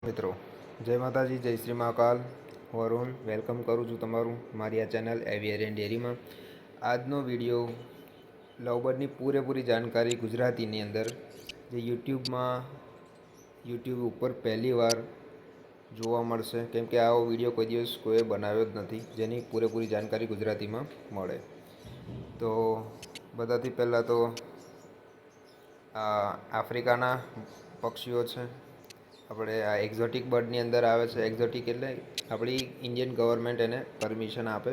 મિત્રો, જય માતાજી, જય શ્રી મહાકાલ. હું અરુણ વેલકમ કરું છું તમારું મારી આ ચેનલ એવિયરિયન ડેરીમાં. આજનો વિડીયો લવબર્ડની પૂરેપૂરી જાણકારી ગુજરાતીની અંદર જે યુટ્યુબ ઉપર પહેલી વાર જોવા મળશે, કેમ કે આવો વિડીયો કોઈ દિવસ કોઈએ બનાવ્યો જ નથી જેની પૂરેપૂરી જાણકારી ગુજરાતીમાં મળે. તો બધાથી પહેલાં તો આ આફ્રિકાના પક્ષીઓ છે. આપણે આ એક્ઝોટિક બર્ડની અંદર આવે છે. એક્ઝોટિક એટલે આપણી ઇન્ડિયન ગવર્મેન્ટ એને પરમિશન આપે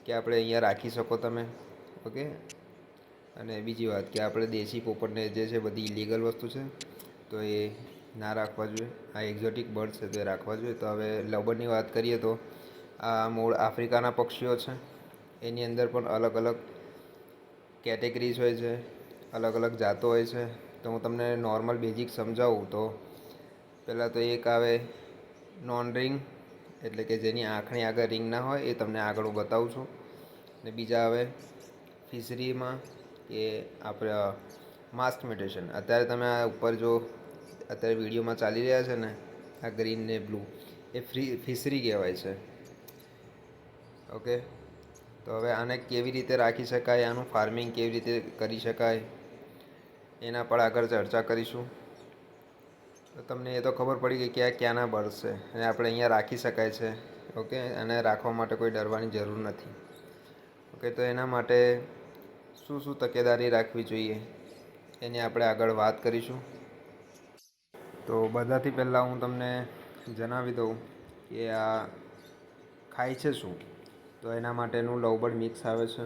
કે આપણે અહીંયા રાખી શકો તમે, ઓકે. અને બીજી વાત કે આપણે દેશી પોપટને જે છે બધી ઇલીગલ વસ્તુ છે, તો એ ના રાખવા જોઈએ. આ એક્ઝોટિક બર્ડ છે તો એ રાખવા જોઈએ. તો હવે લવબર્ડની વાત કરીએ તો આ મૂળ આફ્રિકાના પક્ષીઓ છે. એની અંદર પણ અલગ અલગ કેટેગરીઝ હોય છે, અલગ અલગ જાતો હોય છે. તો હું તમને નોર્મલ બેઝિક સમજાવું તો પહેલાં તો એક આવે નોન રિંગ, એટલે કે જેની આંખની આગળ રિંગ ના હોય, એ તમને આગળ હું બતાવું છું. ને બીજા આવે ફિશરીમાં કે આપણે માસ્ક મ્યુટેશન. અત્યારે તમે આ ઉપર જો અત્યારે વિડીયોમાં ચાલી રહ્યા છે ને, આ ગ્રીન ને બ્લુ, એ ફિશરી કહેવાય છે, ઓકે. તો હવે આને કેવી રીતે રાખી શકાય, આનું ફાર્મિંગ કેવી રીતે કરી શકાય, એના પર આગળ ચર્ચા કરીશું. તો તમને એ તો ખબર પડી ગઈ કે આ ક્યાંના બર્ડ છે અને આપણે અહીંયા રાખી શકાય છે, ઓકે. અને રાખવા માટે કોઈ ડરવાની જરૂર નથી, ઓકે. તો એના માટે શું શું તકેદારી રાખવી જોઈએ એની આપણે આગળ વાત કરીશું. તો બધાથી પહેલાં હું તમને જણાવી દઉં કે આ ખાય છે શું. તો એના માટેનું લવબર્ડ મિક્સ આવે છે,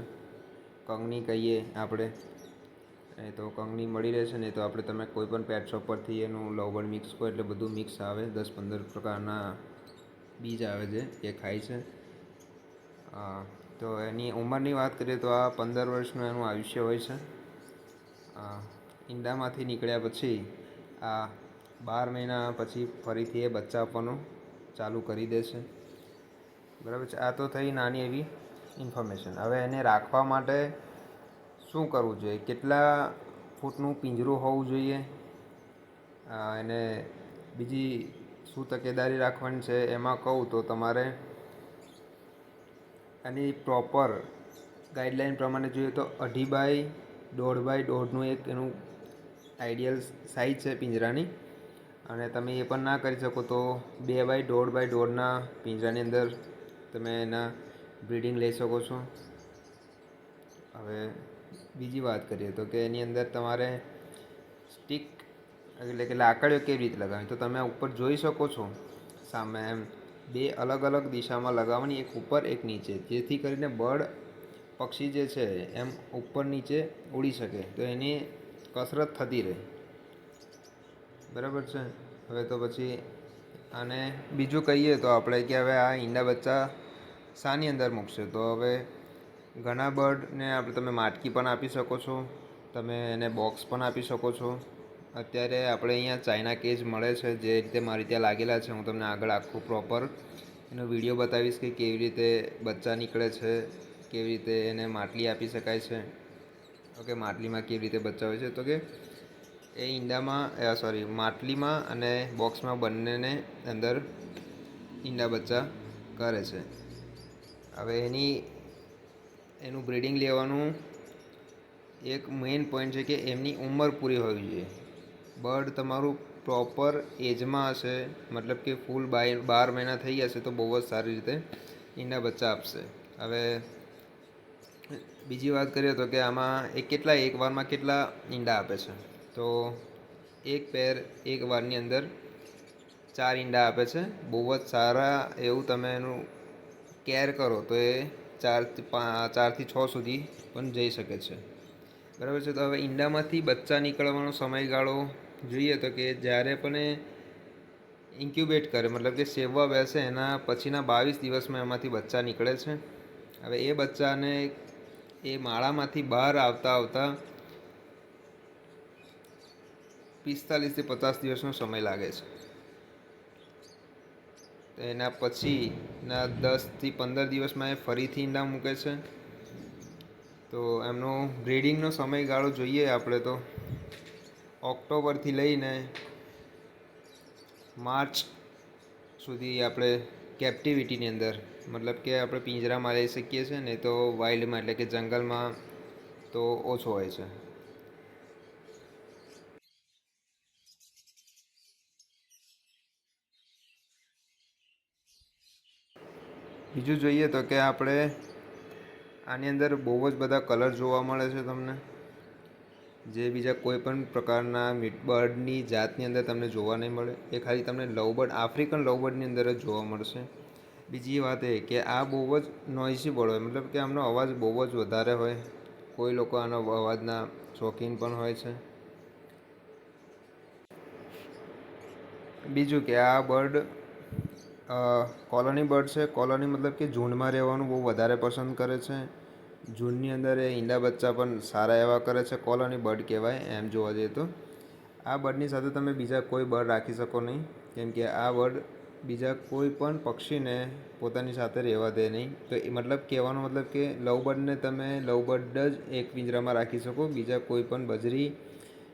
કંગની કહીએ આપણે. એ તો કંગની મળી રહેશે ને, તો આપણે તમે કોઈ પણ પેટ શોપ પરથી એનું લવબર્ડ મિક્સ કહો એટલે બધું મિક્સ આવે. 10-15 પ્રકારના બીજ આવે છે એ ખાય છે. તો એની ઉંમરની વાત કરીએ તો આ 15 વર્ષનું એનું આયુષ્ય હોય છે. ઈંડામાંથી નીકળ્યા પછી આ 12 મહિના પછી ફરીથી એ બચ્ચા આપવાનું ચાલુ કરી દે છે, બરાબર છે. આ તો થઈ નાની એવી ઇન્ફોર્મેશન. હવે એને રાખવા માટે શું કરવું જોઈએ, કેટલા ફૂટનું પિંજરું હોવું જોઈએ, એને બીજી શું તકેદારી રાખવાની છે એમાં કહું તો તમારે આની પ્રોપર ગાઈડલાઇન પ્રમાણે જોઈએ તો 2.5 બાય 1.5નું એક એનું આઈડિયલ સાઇઝ છે પિંજરાની. અને તમે એ પણ ના કરી શકો તો 2.5 બાય 1.5ના પિંજરાની અંદર તમે એના બ્રીડિંગ લઈ શકો છો. હવે બીજી વાત કરીએ તો કે એની અંદર તમારે સ્ટિક એટલે કે લાકડીઓ કેવી રીતે લગાવવી, તો તમે ઉપર જોઈ શકો છો સામે એમ 2 અલગ અલગ દિશામાં લગાવવાની, એક ઉપર એક નીચે, જેથી કરીને બર્ડ પક્ષી જે છે એમ ઉપર નીચે ઉડી શકે, તો એની કસરત થતી રહે, બરાબર છે. હવે તો પછી આને બીજું કહીએ તો આપણે કે હવે આ ઈંડા બચ્ચા શાની અંદર મૂકશે. તો હવે ઘણા બર્ડને તમે માટકી પણ આપી શકો છો, તમે એને બોક્સ પણ આપી શકો છો. અત્યારે આપણે અહીંયા ચાઇના કેજ મળે છે, જે રીતે મારી ત્યાં લાગેલા છે. હું તમને આગળ આખું પ્રોપર એનો વિડીયો બતાવીશ કે કેવી રીતે બચ્ચા નીકળે છે, કેવી રીતે એને માટલી આપી શકાય છે, ઓકે. માટલીમાં કેવી રીતે બચ્ચા હોય છે, તો કે એ માટલીમાં અને બોક્સમાં બંનેને અંદર ઈંડા બચ્ચા કરે છે. હવે એનું બ્રીડિંગ લેવાનું એક મેઇન પોઈન્ટ છે કે એમની ઉંમર પૂરી હોવી જોઈએ. બર્ડ તમારું પ્રોપર એજમાં હશે, મતલબ કે ફૂલ 12 મહિના થઈ જશે તો બહુ જ સારી રીતે ઈંડા બચ્ચા આપશે. હવે બીજી વાત કરીએ તો કે આમાં એક વારમાં કેટલા ઈંડા આપે છે. તો એક પેર એક વારની અંદર 4 ઈંડા આપે છે. બહુ જ સારા એવું તમે એનું કેર કરો તો એ 4થી 6 સુધી પણ જઈ શકે છે, બરાબર છે. તો હવે ઈંડામાંથી બચ્ચા નીકળવાનો સમયગાળો જોઈએ તો કે જ્યારે પણ એ ઇન્ક્યુબેટ કરે, મતલબ કે સેવવા બેસે, એના પછીના 22 દિવસમાં એમાંથી બચ્ચા નીકળે છે. હવે એ બચ્ચાને એ માળામાંથી બહાર આવતા 45થી 50 દિવસનો સમય લાગે છે. તો એના પછીના 10થી 15 દિવસમાં એ ફરીથી ઈંડા મૂકે છે. તો એમનો બ્રીડિંગનો સમયગાળો જોઈએ આપણે તો ઓક્ટોબરથી લઈને માર્ચ સુધી આપણે કેપ્ટિવિટીની અંદર, મતલબ કે આપણે પિંજરામાં રહી શકીએ છીએ ને, તો વાઇલ્ડમાં એટલે કે જંગલમાં તો ઓછો હોય છે. બીજું જોઈએ તો કે આપણે આની અંદર બહુ જ બધા કલર જોવા મળે છે તમને, જે બીજા કોઈ પણ પ્રકારના બર્ડની જાતની અંદર તમને જોવા નહીં મળે. એ ખાલી તમને લવબર્ડ, આફ્રિકન લવબર્ડની અંદર જ જોવા મળશે. બીજી વાત એ કે આ બહુ જ નોઇસી બર્ડ હોય, મતલબ કે આમનો અવાજ બહુ જ વધારે હોય. કોઈ લોકો આનો અવાજના શોખીન પણ હોય છે. બીજું કે આ બર્ડ કોલોની બર્ડ છે. કોલોની મતલબ કે ઝૂંડમાં રહેવાનું બહુ વધારે પસંદ કરે છે. ઝૂંડની અંદર એ ઈંડા બચ્ચા પણ સારા એવા કરે છે. કોલોની બર્ડ કહેવાય એમ જોવા જઈએ તો. આ બર્ડની સાથે તમે બીજા કોઈ બર્ડ રાખી શકો નહીં, કેમ કે આ બર્ડ બીજા કોઈ પણ પક્ષીને પોતાની સાથે રહેવા દે નહીં. તો એ મતલબ કહેવાનો મતલબ કે લવબર્ડને તમે લવબર્ડ જ એક પિંજરામાં રાખી શકો, બીજા કોઈ પણ બજરી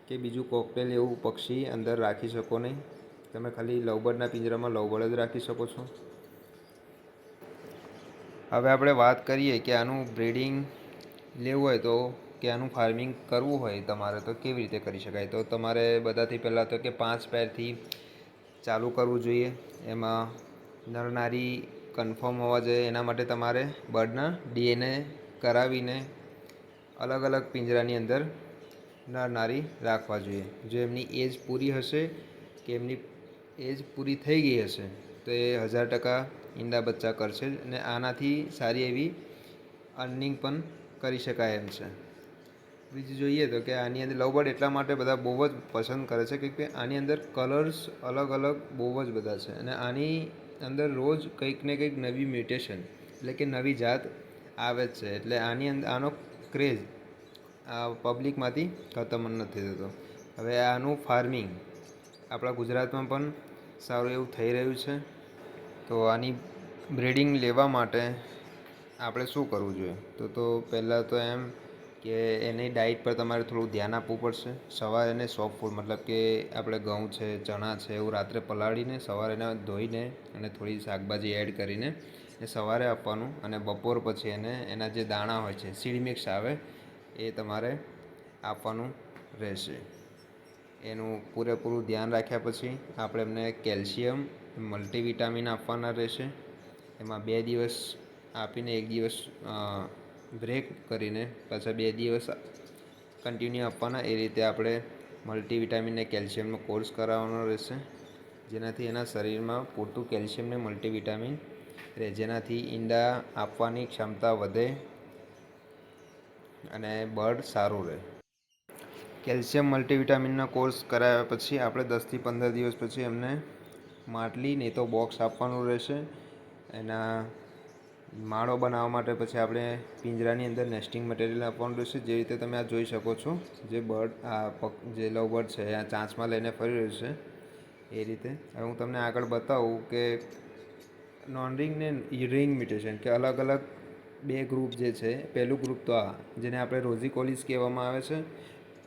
કે બીજું કોકટેલ એવું પક્ષી અંદર રાખી શકો નહીં. તમે ખાલી લવબર્ડના પિંજરામાં લવબર્ડ જ રાખી શકો છો. હવે આપણે વાત કરીએ કે આનું બ્રીડિંગ લેવું હોય તો, કે આનું ફાર્મિંગ કરવું હોય તમારે તો કેવી રીતે કરી શકાય. તો તમારે બધાથી પહેલાં તો કે 5 પેરથી ચાલુ કરવું જોઈએ. એમાં નર નારી કન્ફર્મ હોવા જોઈએ. એના માટે તમારે બર્ડના DNA કરાવીને અલગ અલગ પિંજરાની અંદર નર નારી રાખવા જોઈએ. જો એમની એજ પૂરી હશે કે એમની એજ પૂરી થઈ ગઈ હશે તો એ 1000% ઈંડા બચ્ચા કરશે જ, અને આનાથી સારી એવી અર્નિંગ પણ કરી શકાય એમ છે. બીજું જોઈએ તો કે આની અંદર લવબર્ડ એટલા માટે બધા બહુ જ પસંદ કરે છે કે આની અંદર કલર્સ અલગ અલગ બહુ જ બધા છે, અને આની અંદર રોજ કંઈક ને કંઈક નવી મ્યુટેશન એટલે કે નવી જાત આવે જ છે. એટલે આની અંદર આનો ક્રેઝ આ પબ્લિકમાંથી ખતમ નથી થતો. હવે આનું ફાર્મિંગ આપણા ગુજરાતમાં પણ સારું એવું થઈ રહ્યું છે. તો આની બ્રીડિંગ લેવા માટે આપણે શું કરવું જોઈએ? તો પહેલાં તો એમ કે એની ડાઈટ પર તમારે થોડું ધ્યાન આપવું પડશે. સવારે એને સોફ્ટ ફૂડ, મતલબ કે આપણે ઘઉં છે, ચણા છે, એવું રાત્રે પલાળીને સવારે એને ધોઈને અને થોડી શાકભાજી એડ કરીને એ સવારે આપવાનું. અને બપોર પછી એને એના જે દાણા હોય છે, સીડ મિક્સ આવે, એ તમારે આપવાનું રહેશે. એનું પૂરેપૂરું ધ્યાન રાખ્યા પછી આપણે એમને કેલ્શિયમ, મલ્ટીવિટામિન આપવાના રહેશે. એમાં 2 દિવસ આપીને 1 દિવસ બ્રેક કરીને પાછા 2 દિવસ કન્ટિન્યુ આપવાના. એ રીતે આપણે મલ્ટીવિટામિન ને કેલ્શિયમનો કોર્સ કરાવવાનો રહેશે, જેનાથી એના શરીરમાં પૂરતું કેલ્શિયમ ને મલ્ટીવિટામિન રહે, જેનાથી ઈંડા આપવાની ક્ષમતા વધે અને બર્ડ સારું રહે. કેલ્શિયમ મલ્ટીવિટામિનનો કોર્સ કરાવ્યા પછી આપણે 10થી 15 દિવસ પછી એમને માટલી નહીં તો બોક્સ આપવાનું રહેશે. એના માળો બનાવવા માટે પછી આપણે પિંજરાની અંદર નેસ્ટિંગ મટીરિયલ આપવાનું રહેશે. જે રીતે તમે આ જોઈ શકો છો, જે બર્ડ જે લવ બર્ડ છે આ ચાંચમાં લઈને ફરી રહ્યું છે એ રીતે. હવે હું તમને આગળ બતાવું કે નોન રિંગ ને રિંગ મ્યુટેશન, કે અલગ અલગ 2 ગ્રુપ જે છે. પહેલું ગ્રુપ તો આ જેને આપણે રોઝિકોલિસ કહેવામાં આવે છે,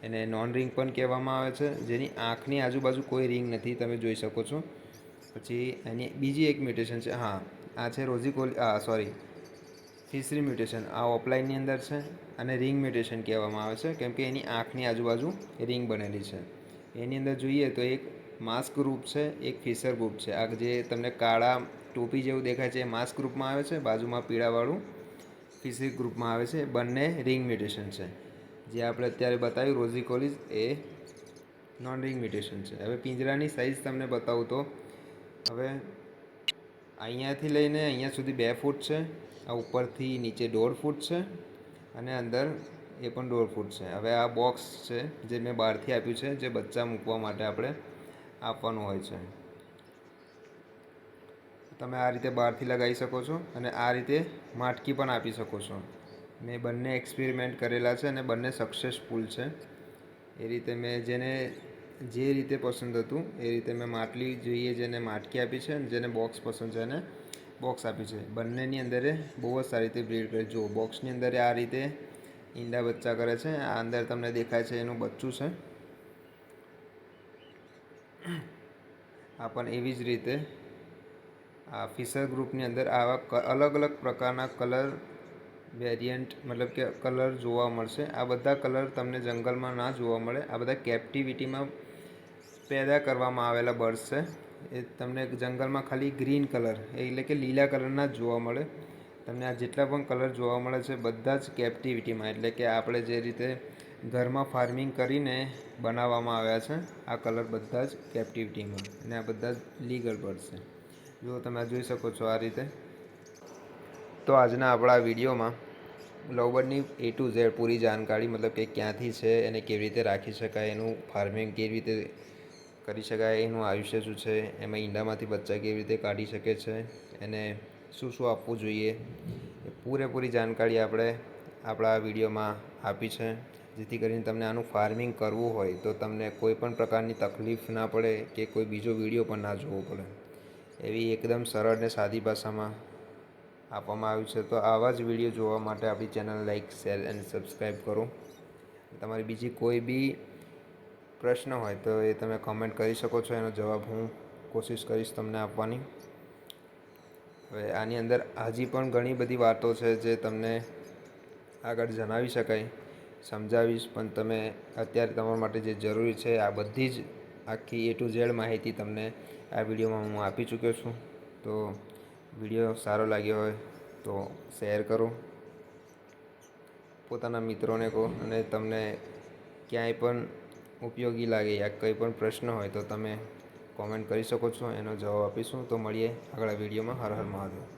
એને નોન રિંગ પણ કહેવામાં આવે છે, જેની આંખની આજુબાજુ કોઈ રિંગ નથી, તમે જોઈ શકો છો. પછી એની બીજી એક મ્યુટેશન છે, હા આ છે તીસરી મ્યુટેશન આ ઓફલાઇનની અંદર છે, અને રિંગ મ્યુટેશન કહેવામાં આવે છે, કેમ કે એની આંખની આજુબાજુ રિંગ બનેલી છે. એની અંદર જોઈએ તો એક માસ્ક ગ્રુપ છે, એક ફિશર ગ્રુપ છે. આ જે તમને કાળા ટોપી જેવું દેખાય છે એ માસ્ક ગ્રુપમાં આવે છે, બાજુમાં પીળાવાળું ફિશર ગ્રુપમાં આવે છે. બંને રિંગ મ્યુટેશન છે. જે આપણે અત્યારે બતાવ્યું રોઝિકોલિસ એ નોન રિંગ મ્યુટેશન છે. હવે પિંજરાની સાઇઝ તમને બતાવું તો હવે અહીંયાથી લઈને અહીંયા સુધી 2 ફૂટ છે, આ ઉપરથી નીચે 1.5 ફૂટ છે, અને અંદર એ પણ 1.5 ફૂટ છે. હવે આ બોક્સ છે જે મેં બહારથી આપ્યું છે, જે બચ્ચા મૂકવા માટે આપણે આપવાનું હોય છે. તમે આ રીતે બહારથી લગાવી શકો છો, અને આ રીતે માટકી પણ આપી શકો છો. મેં બંને એક્સપેરિમેન્ટ કરેલા છે અને બંને સક્સેસફુલ છે. એ રીતે મેં જેને જે રીતે પસંદ હતું એ રીતે મેં માટલી જોઈએ જેને માટકી આપી છે, અને જેને બોક્સ પસંદ છે એને બોક્સ આપી છે. બંનેની અંદર બહુ જ સારી રીતે બ્રીડ કરે. જો બોક્સની અંદર આ રીતે ઈંડા બચ્ચા કરે છે. આ અંદર તમને દેખાય છે એનું બચ્ચું છે. આ પણ એવી જ રીતે આ ફિશર ગ્રુપની અંદર આવા અલગ અલગ પ્રકારના કલર વેરિયન્ટ મતલબ કે કલર જોવા મળશે. આ બધા કલર તમને જંગલમાં ના જોવા મળે. આ બધા કેપ્ટિવિટીમાં પેદા કરવામાં આવેલા બર્ડ્સ છે. એ તમને જંગલમાં ખાલી ગ્રીન કલર એટલે કે લીલા કલરના જ જોવા મળે. તમને આ જેટલા પણ કલર જોવા મળે છે બધા જ કેપ્ટિવિટીમાં એટલે કે આપણે જે રીતે ઘરમાં ફાર્મિંગ કરીને બનાવવામાં આવ્યા છે આ કલર બધા જ કેપ્ટિવિટીમાં, અને આ બધા જ લીગલ બર્ડ્સ છે. જો તમે જોઈ શકો છો આ રીતે. તો આજના આપણા વિડીયોમાં લવબર્ડની A to Z પૂરી જાણકારી મતલબ કે ક્યાંથી છે, એને કેવી રીતે રાખી શકાય, એનું ફાર્મિંગ કેવી રીતે કરી શકાય, એનું આયુષ્ય શું છે, એમાં ઈંડામાંથી બચ્ચા કેવી રીતે કાઢી શકે છે, એને શું શું આપવું જોઈએ, એ પૂરેપૂરી જાણકારી આપણે આપણા વિડીયોમાં આપી છે. જેથી કરીને તમને આનું ફાર્મિંગ કરવું હોય તો તમને કોઈ પણ પ્રકારની તકલીફ ના પડે કે કોઈ બીજો વિડીયો પણ ના જોવો પડે. એવી એકદમ સરળ ને સાદી ભાષામાં આપવામાં આવ્યું છે. તો આવા જ વિડીયો જોવા માટે આપણી ચેનલ લાઈક, શેર અને સબસ્ક્રાઈબ કરો. તમારી બીજી કોઈ બી પ્રશ્ન હોય તો એ તમે કમેન્ટ કરી શકો છો. એનો જવાબ હું કોશિશ કરીશ તમને આપવાની. હવે આની અંદર હજી પણ ઘણી બધી વાતો છે જે તમને આગળ જણાવી શકાય, સમજાવીશ, પણ તમે અત્યારે તમારા માટે જે જરૂરી છે આ બધી જ આખી A to Z માહિતી તમને આ વિડીયોમાં હું આપી ચૂક્યો છું. તો વિડીયો સારો લાગ્યો હોય તો શેર કરો, પોતાના મિત્રોને કહો, અને તમને ક્યાંય પણ ઉપયોગી લાગે યા કંઈ પણ પ્રશ્ન હોય તો તમે કોમેન્ટ કરી શકો છો. એનો જવાબ આપીશું. તો મળીએ આગળના વિડીયોમાં. હર હર મહાદેવ.